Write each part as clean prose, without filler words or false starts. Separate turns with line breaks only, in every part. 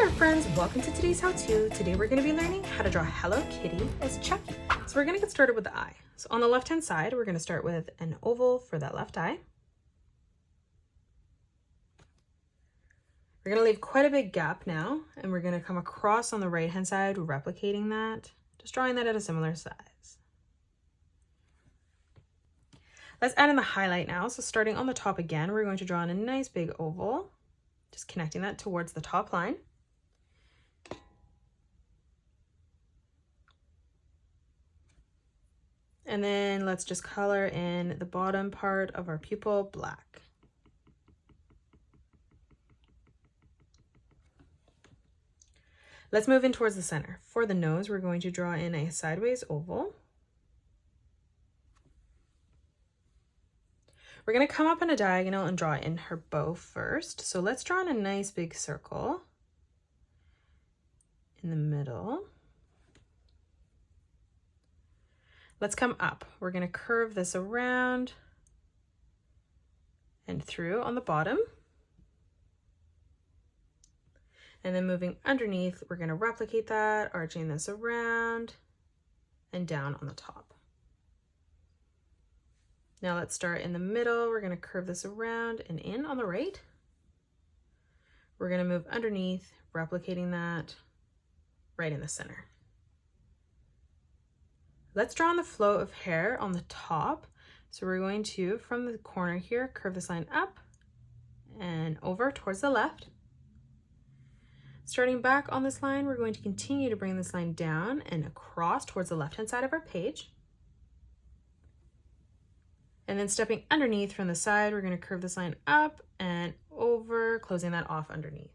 there friends, welcome to today's how-to. Today we're going to be learning how to draw Hello Kitty as Chucky. So we're going to get started with the eye. So on the left hand side, we're going to start with an oval for that left eye. We're going to leave quite a big gap now, and we're going to come across on the right hand side, replicating that, just drawing that at a similar size. Let's add in the highlight now. So starting on the top again, we're going to draw in a nice big oval, just connecting that towards the top line. And then let's just color in the bottom part of our pupil black. Let's move in towards the center. For the nose, we're going to draw in a sideways oval. We're going to come up in a diagonal and draw in her bow first. So let's draw in a nice big circle in the middle. Let's come up. We're going to curve this around and through on the bottom. And then moving underneath, we're going to replicate that, arching this around and down on the top. Now let's start in the middle. We're going to curve this around and in on the right. We're going to move underneath, replicating that right in the center. Let's draw on the flow of hair on the top. So we're going to, from the corner here, curve this line up and over towards the left. Starting back on this line, we're going to continue to bring this line down and across towards the left-hand side of our page. And then stepping underneath from the side, we're going to curve this line up and over, closing that off underneath.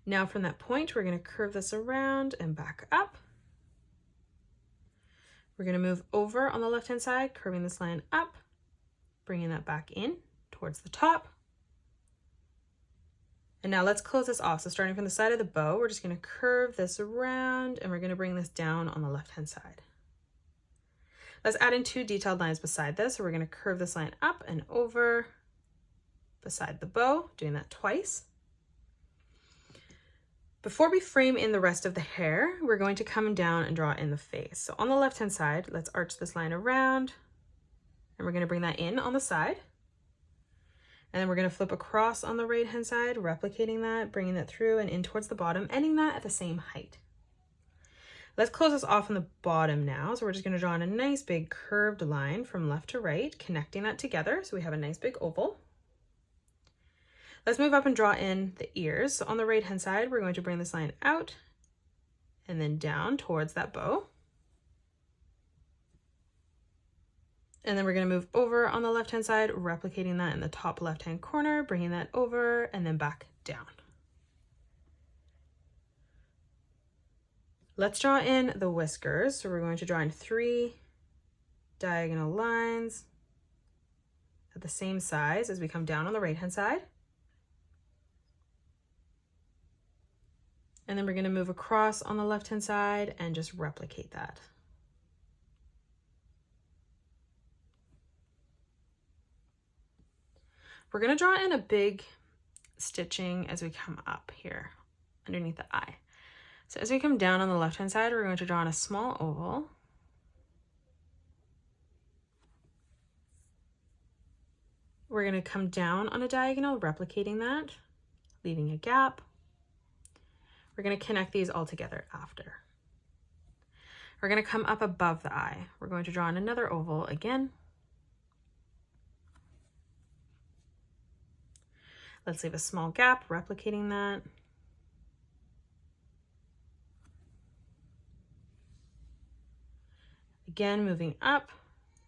Now from that point, we're going to curve this around and back up. We're going to move over on the left-hand side, curving this line up, bringing that back in towards the top. And now let's close this off. So starting from the side of the bow, we're just going to curve this around and we're going to bring this down on the left-hand side. Let's add in two detailed lines beside this. So we're going to curve this line up and over beside the bow, doing that twice. Before we frame in the rest of the hair, we're going to come down and draw in the face. So on the left-hand side, let's arch this line around and we're going to bring that in on the side. And then we're going to flip across on the right-hand side, replicating that, bringing that through and in towards the bottom, ending that at the same height. Let's close this off on the bottom now. So we're just going to draw in a nice big curved line from left to right, connecting that together. So we have a nice big oval. Let's move up and draw in the ears. So on the right-hand side, we're going to bring this line out and then down towards that bow. And then we're going to move over on the left-hand side, replicating that in the top left-hand corner, bringing that over and then back down. Let's draw in the whiskers. So we're going to draw in 3 diagonal lines at the same size as we come down on the right-hand side. And then we're going to move across on the left-hand side and just replicate that. We're going to draw in a big stitching as we come up here underneath the eye. So as we come down on the left-hand side, we're going to draw in a small oval. We're going to come down on a diagonal, replicating that, leaving a gap. We're going to connect these all together after. We're going to come up above the eye. We're going to draw in another oval again. Let's leave a small gap, replicating that. Again, moving up,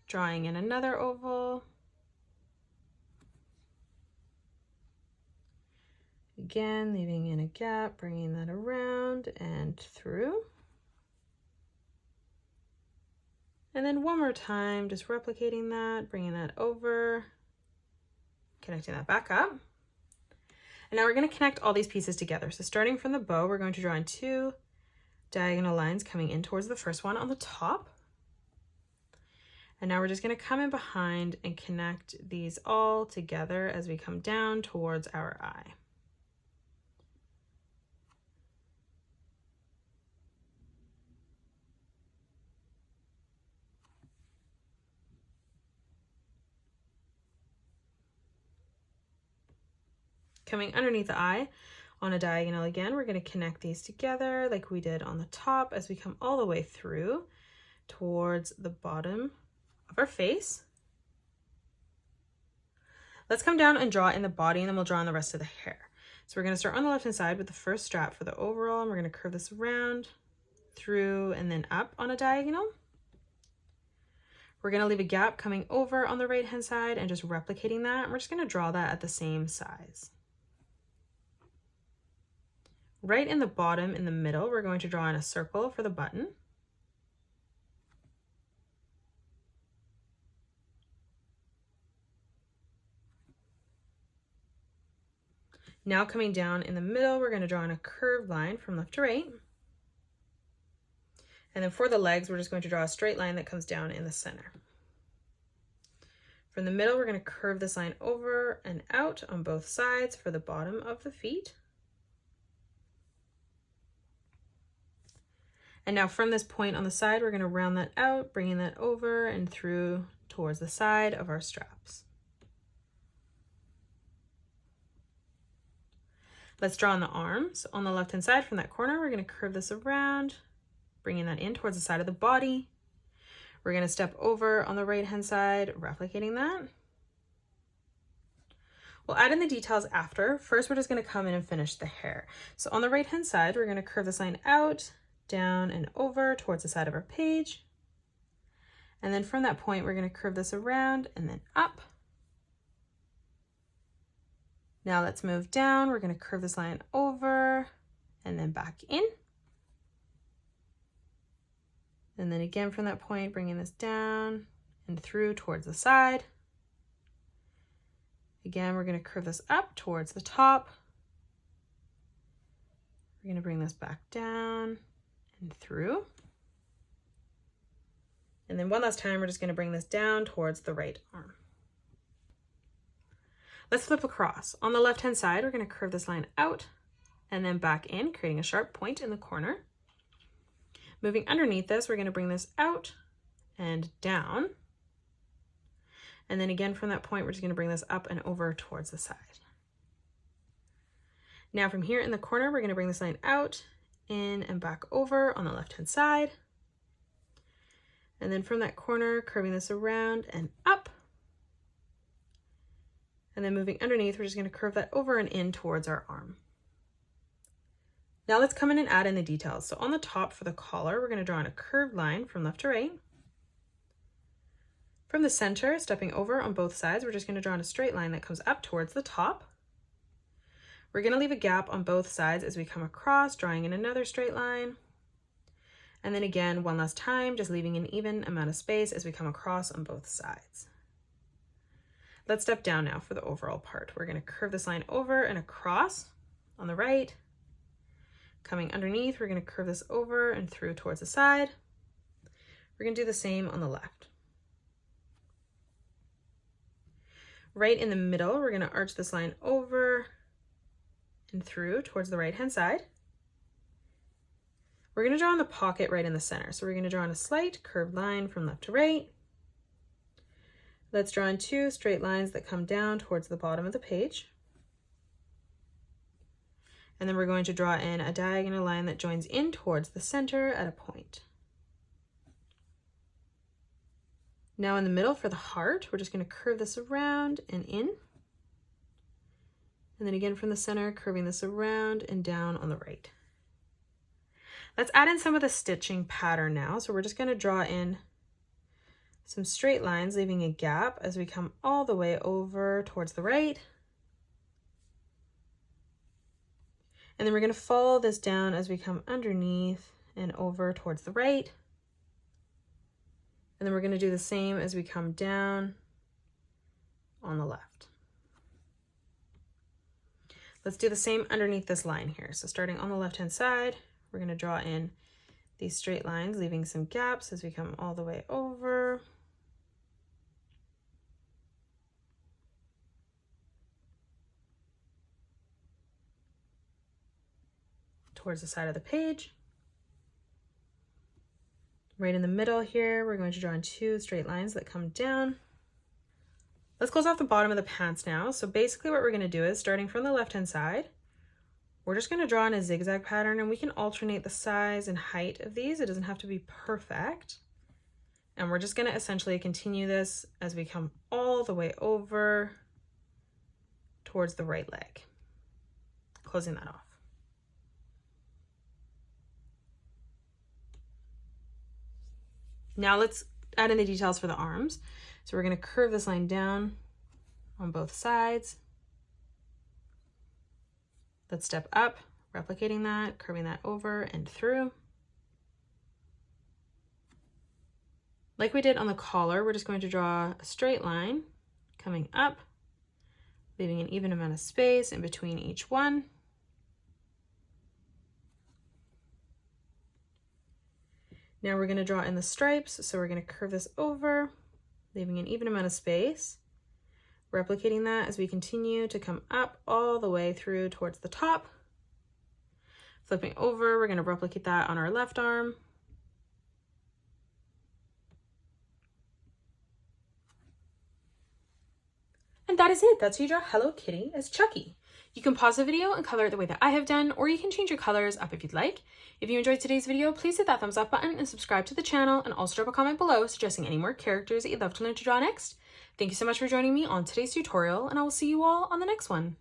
drawing in another oval. Again, leaving in a gap, bringing that around and through. And then one more time, just replicating that, bringing that over, connecting that back up. And now we're going to connect all these pieces together. So starting from the bow, we're going to draw in 2 diagonal lines coming in towards the first one on the top. And now we're just going to come in behind and connect these all together as we come down towards our eye. Coming underneath the eye on a diagonal again, we're going to connect these together like we did on the top as we come all the way through towards the bottom of our face. Let's come down and draw in the body, and then we'll draw in the rest of the hair. So we're going to start on the left hand side with the first strap for the overall, and we're going to curve this around, through, and then up on a diagonal. We're going to leave a gap coming over on the right hand side and just replicating that. And we're just going to draw that at the same size. Right in the bottom, in the middle, we're going to draw in a circle for the button. Now coming down in the middle, we're going to draw in a curved line from left to right. And then for the legs, we're just going to draw a straight line that comes down in the center. From the middle, we're going to curve this line over and out on both sides for the bottom of the feet. And now from this point on the side, we're going to round that out, bringing that over and through towards the side of our straps. Let's draw on the arms. On the left-hand side from that corner, we're going to curve this around, bringing that in towards the side of the body. We're going to step over on the right-hand side, replicating that. We'll add in the details after. First, we're just going to come in and finish the hair. So on the right-hand side, we're going to curve this line out, down, and over towards the side of our page. And then from that point, we're going to curve this around and then up. Now let's move down. We're going to curve this line over and then back in. And then again from that point, bringing this down and through towards the side. Again, we're going to curve this up towards the top. We're going to bring this back down and through. And then one last time, we're just going to bring this down towards the right arm. Let's flip across. On the left-hand side, we're going to curve this line out and then back in, creating a sharp point in the corner. Moving underneath this, we're going to bring this out and down. And then again from that point, we're just going to bring this up and over towards the side. Now from here in the corner, we're going to bring this line out, in, and back over on the left-hand side. And then from that corner, curving this around and up. And then moving underneath, we're just going to curve that over and in towards our arm. Now let's come in and add in the details. So on the top for the collar, we're going to draw in a curved line from left to right. From the center, stepping over on both sides, we're just going to draw in a straight line that comes up towards the top. We're going to leave a gap on both sides as we come across, drawing in another straight line. And then again, one last time, just leaving an even amount of space as we come across on both sides. Let's step down now for the overall part. We're going to curve this line over and across on the right. Coming underneath, we're going to curve this over and through towards the side. We're going to do the same on the left. Right in the middle, we're going to arch this line over and through towards the right-hand side. We're going to draw in the pocket right in the center. So we're going to draw in a slight curved line from left to right. Let's draw in two straight lines that come down towards the bottom of the page. And then we're going to draw in a diagonal line that joins in towards the center at a point. Now in the middle for the heart, we're just going to curve this around and in. And then again from the center, curving this around and down on the right. Let's add in some of the stitching pattern now. So we're just going to draw in some straight lines, leaving a gap as we come all the way over towards the right. And then we're going to follow this down as we come underneath and over towards the right. And then we're going to do the same as we come down on the left. Let's do the same underneath this line here. So starting on the left-hand side, we're going to draw in these straight lines, leaving some gaps as we come all the way over. Towards the side of the page. Right in the middle here, we're going to draw in two straight lines that come down. Let's close off the bottom of the pants now. So basically what we're going to do is, starting from the left-hand side, we're just going to draw in a zigzag pattern, and we can alternate the size and height of these. It doesn't have to be perfect. And we're just going to essentially continue this as we come all the way over towards the right leg, closing that off. Now let's add in the details for the arms. So we're going to curve this line down on both sides. Let's step up, replicating that, curving that over and through. Like we did on the collar, we're just going to draw a straight line coming up, leaving an even amount of space in between each one. Now we're going to draw in the stripes, so we're going to curve this over, leaving an even amount of space, replicating that as we continue to come up all the way through towards the top. Flipping over, we're going to replicate that on our left arm. And that is it. That's how you draw Hello Kitty as Chucky. You can pause the video and color it the way that I have done, or you can change your colors up if you'd like. If you enjoyed today's video, please hit that thumbs up button and subscribe to the channel, and also drop a comment below suggesting any more characters that you'd love to learn to draw next. Thank you so much for joining me on today's tutorial, and I will see you all on the next one.